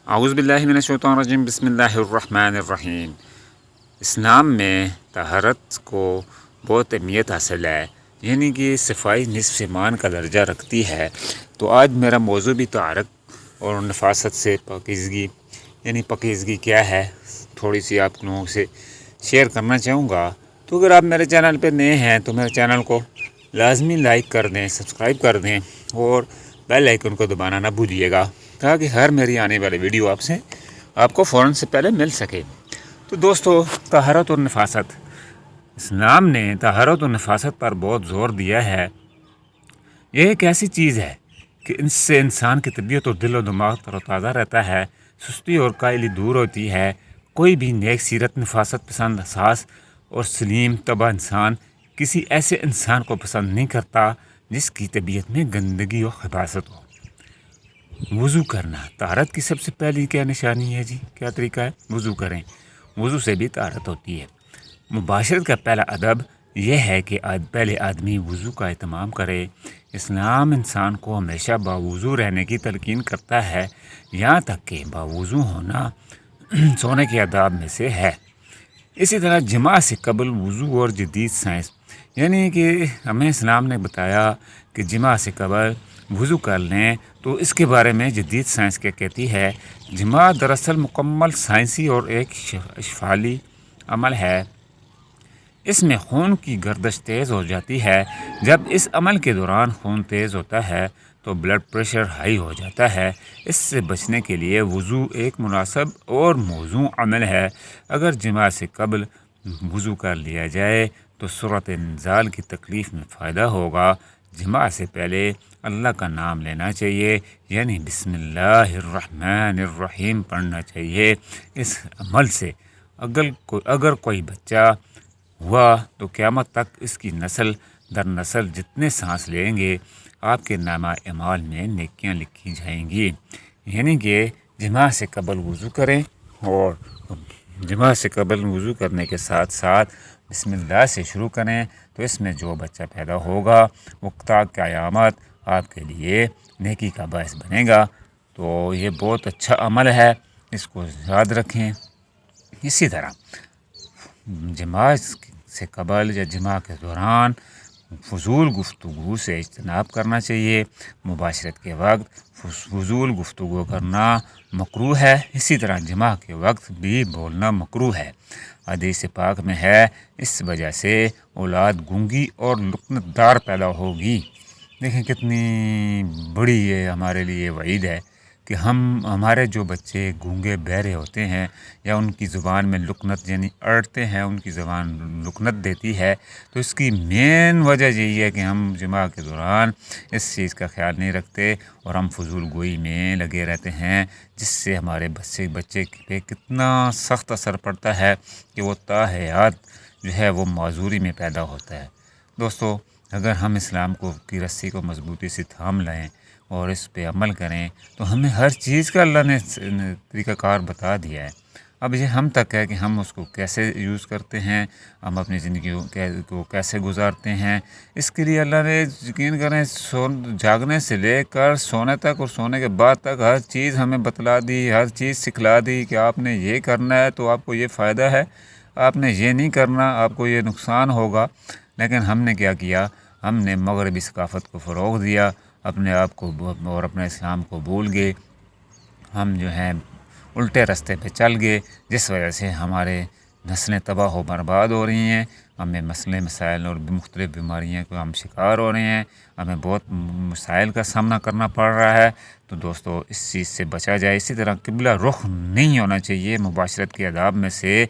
اعوذ باللہ من الشیطان الرجیم بسم اللہ الرحمن الرحیم۔ اسلام میں طہارت کو بہت اہمیت حاصل ہے، یعنی کہ صفائی نصف ایمان کا درجہ رکھتی ہے۔ تو آج میرا موضوع بھی طہارت اور نفاست سے پاکیزگی، یعنی پاکیزگی کیا ہے، تھوڑی سی آپ لوگوں سے شیئر کرنا چاہوں گا۔ تو اگر آپ میرے چینل پہ نئے ہیں تو میرے چینل کو لازمی لائک کر دیں، سبسکرائب کر دیں اور بیل آئیکن کو دبانا نہ بھولیے گا، تاکہ ہر میری آنے والی ویڈیو آپ کو فوراً سے پہلے مل سکے۔ تو دوستو، طہارت اور نفاست، اسلام نے طہارت اور نفاست پر بہت زور دیا ہے۔ یہ ایک ایسی چیز ہے کہ اس سے انسان کی طبیعت اور دل و دماغ تر و تازہ رہتا ہے، سستی اور کائلی دور ہوتی ہے۔ کوئی بھی نیک سیرت، نفاست پسند، حساس اور سلیم طبع انسان کسی ایسے انسان کو پسند نہیں کرتا جس کی طبیعت میں گندگی اور خباثت ہو۔ وضو کرنا طہارت کی سب سے پہلی کیا نشانی ہے جی؟ کیا طریقہ ہے؟ وضو کریں۔ وضو سے بھی طہارت ہوتی ہے۔ مباشرت کا پہلا ادب یہ ہے کہ پہلے آدمی وضو کا اہتمام کرے۔ اسلام انسان کو ہمیشہ باوضو رہنے کی تلقین کرتا ہے، یہاں تک کہ باوضو ہونا سونے کے آداب میں سے ہے۔ اسی طرح جماع سے قبل وضو اور جدید سائنس، یعنی کہ ہمیں اسلام نے بتایا کہ جماع سے قبل وضو کر لیں، تو اس کے بارے میں جدید سائنس کیا کہتی ہے؟ جماع دراصل مکمل سائنسی اور ایک شفائی عمل ہے۔ اس میں خون کی گردش تیز ہو جاتی ہے۔ جب اس عمل کے دوران خون تیز ہوتا ہے تو بلڈ پریشر ہائی ہو جاتا ہے۔ اس سے بچنے کے لیے وضو ایک مناسب اور موزوں عمل ہے۔ اگر جماع سے قبل وضو کر لیا جائے تو صورت انزال کی تکلیف میں فائدہ ہوگا۔ جماع سے پہلے اللہ کا نام لینا چاہیے، یعنی بسم اللہ الرحمن الرحیم پڑھنا چاہیے۔ اس عمل سے اگر کوئی بچہ ہوا تو قیامت تک اس کی نسل در نسل جتنے سانس لیں گے، آپ کے نامہ اعمال میں نیکیاں لکھی جائیں گی۔ یعنی کہ جماع سے قبل وضو کریں، اور جماع سے قبل وضو کرنے کے ساتھ ساتھ بسم اللہ سے شروع کریں، تو اس میں جو بچہ پیدا ہوگا وہ تا قیامت آپ کے لیے نیکی کا باعث بنے گا۔ تو یہ بہت اچھا عمل ہے، اس کو یاد رکھیں۔ اسی طرح جماع سے قبل یا جماع کے دوران فضول گفتگو سے اجتناب کرنا چاہیے۔ مباشرت کے وقت فضول گفتگو کرنا مکروہ ہے۔ اسی طرح جماع کے وقت بھی بولنا مکروہ ہے۔ حدیث پاک میں ہے، اس وجہ سے اولاد گونگی اور لکنت دار پیدا ہوگی۔ دیکھیں کتنی بڑی یہ ہمارے لیے وعید ہے کہ ہمارے جو بچے گونگے بہرے ہوتے ہیں یا ان کی زبان میں لکنت یعنی اڑتے ہیں، ان کی زبان لکنت دیتی ہے، تو اس کی مین وجہ یہی ہے کہ ہم جماع کے دوران اس چیز کا خیال نہیں رکھتے اور ہم فضول گوئی میں لگے رہتے ہیں، جس سے ہمارے بچے پہ کتنا سخت اثر پڑتا ہے کہ وہ تا حیات جو ہے وہ معذوری میں پیدا ہوتا ہے۔ دوستو، اگر ہم اسلام کی رسی کو مضبوطی سے تھام لیں اور اس پہ عمل کریں تو ہمیں ہر چیز کا اللہ نے طریقہ کار بتا دیا ہے۔ اب یہ ہم تک ہے کہ ہم اس کو کیسے یوز کرتے ہیں، ہم اپنی زندگی کو کیسے گزارتے ہیں۔ اس کے لیے اللہ نے یقین کریں جاگنے سے لے کر سونے تک اور سونے کے بعد تک ہر چیز ہمیں بتلا دی، ہر چیز سکھلا دی کہ آپ نے یہ کرنا ہے تو آپ کو یہ فائدہ ہے، آپ نے یہ نہیں کرنا آپ کو یہ نقصان ہوگا۔ لیکن ہم نے کیا کیا؟ ہم نے مغربی ثقافت کو فروغ دیا، اپنے آپ کو اور اپنے اسلام کو بھول گئے، ہم جو ہیں الٹے راستے پہ چل گئے، جس وجہ سے ہمارے نسلیں تباہ و برباد ہو رہی ہیں۔ ہمیں مسائل اور مختلف بیماریاں کو ہم شکار ہو رہے ہیں، ہمیں بہت مسائل کا سامنا کرنا پڑ رہا ہے۔ تو دوستو، اس چیز سے بچا جائے۔ اسی طرح قبلہ رخ نہیں ہونا چاہیے۔ مباشرت کے آداب میں سے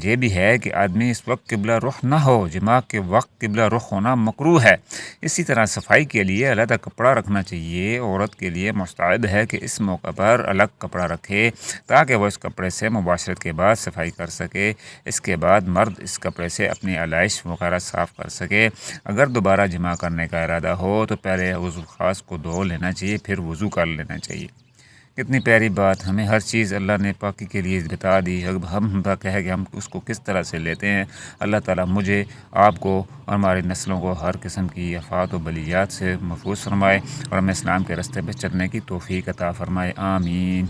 یہ بھی ہے کہ آدمی اس وقت قبلہ رخ نہ ہو، جماع کے وقت قبلہ رخ ہونا مکروہ ہے۔ اسی طرح صفائی کے لیے علیحدہ کپڑا رکھنا چاہیے۔ عورت کے لیے مستحب ہے کہ اس موقع پر الگ کپڑا رکھے تاکہ وہ اس کپڑے سے مباشرت کے بعد صفائی کر سکے۔ اس کے بعد مرد اس کپڑے سے اپنی علائش وغیرہ صاف کر سکے۔ اگر دوبارہ جماع کرنے کا ارادہ ہو تو پہلے عضو خاص کو دھو لینا چاہیے، پھر وضو کر لینا چاہیے۔ کتنی پیاری بات، ہمیں ہر چیز اللہ نے پاکی کے لیے بتا دی۔ اب ہم تک ہے کہ ہم اس کو کس طرح سے لیتے ہیں۔ اللہ تعالیٰ مجھے، آپ کو اور ہماری نسلوں کو ہر قسم کی آفات و بلیات سے محفوظ فرمائے اور ہمیں اسلام کے راستے پہ چلنے کی توفیق عطا فرمائے۔ آمین۔